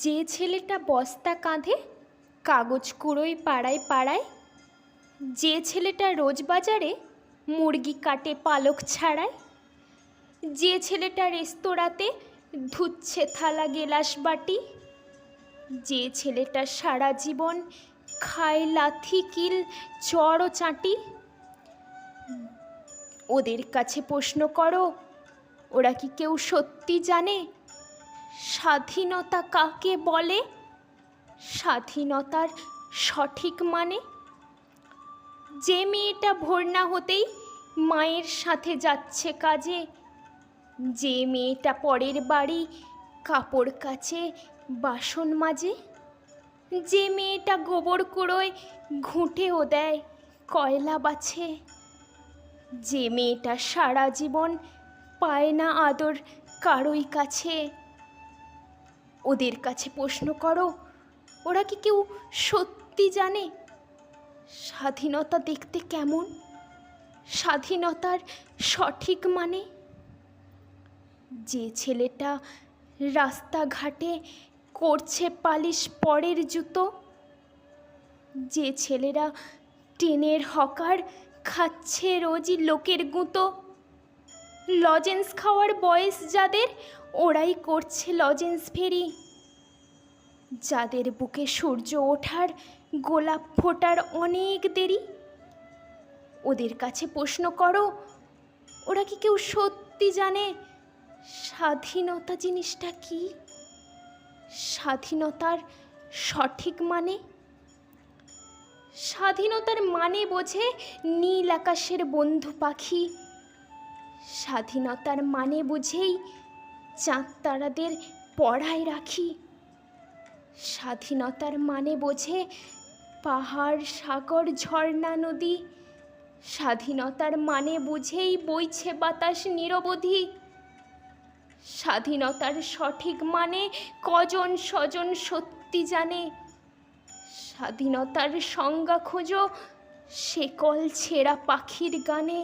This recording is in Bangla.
যে ছেলেটা বস্তা কাঁধে কাগজ কুড়োয় পাড়ায় পাড়ায়, যে ছেলেটা রোজ বাজারে মুরগি কাটে পালক ছাড়ায়, যে ছেলেটা রেস্তোরাঁতে ধুচ্ছে থালা গেলাস বাটি, যে ছেলেটা সারা জীবন খায় লাথি কিল চড় ও চাঁটি, ওদের কাছে প্রশ্ন করো, ওরা কি কেউ সত্যি জানে স্বাধীনতা কাকে বলে, স্বাধীনতার সঠিক মানে? যে মেয়েটা ভোর না হতেই মায়ের সাথে যাচ্ছে কাজে, যে মেয়েটা পরের বাড়ি কাপড় কাচে বাসন মাজে, যে মেয়েটা গোবর কুড়োয় ঘুঁটেও দেয় কয়লা বাছে, যে মেয়েটা সারা জীবন পায় না আদর কারোই কাছে, ওদের কাছে প্রশ্ন করো, ওরা কি কেউ সত্যি জানে স্বাধীনতা দেখতে কেমন, স্বাধীনতার সঠিক মানে? যে ছেলেটা রাস্তাঘাটে করছে পালিশ পরের জুতো, যে ছেলেরা ট্রেনের হকার খাচ্ছে রোজই লোকের গুঁতো, লজেন্স খাওয়ার বয়স যাদের ওরাই করছে লজেন্স ফেরি, যাদের বুকে সূর্য ওঠার গোলাপ ফোটার অনেক দেরি, ওদের কাছে প্রশ্ন করো, ওরা কি কেউ সত্যি জানে স্বাধীনতা জিনিসটা কি, স্বাধীনতার সঠিক মানে? স্বাধীনতার মানে বোঝে নীল আকাশের বন্ধু পাখি, স্বাধীনতার মানে বুঝেই চাঁদ তারাদের পড়ায় রাখি, স্বাধীনতার মানে বোঝে পাহাড় সাগর ঝর্ণা নদী, স্বাধীনতার মানে বুঝেই বইছে বাতাস নিরবধি, স্বাধীনতার সঠিক মানে কজন স্বজন সত্যি জানে, স্বাধীনতার সংজ্ঞা খোঁজো শেকল ছেঁড়া পাখির গানে।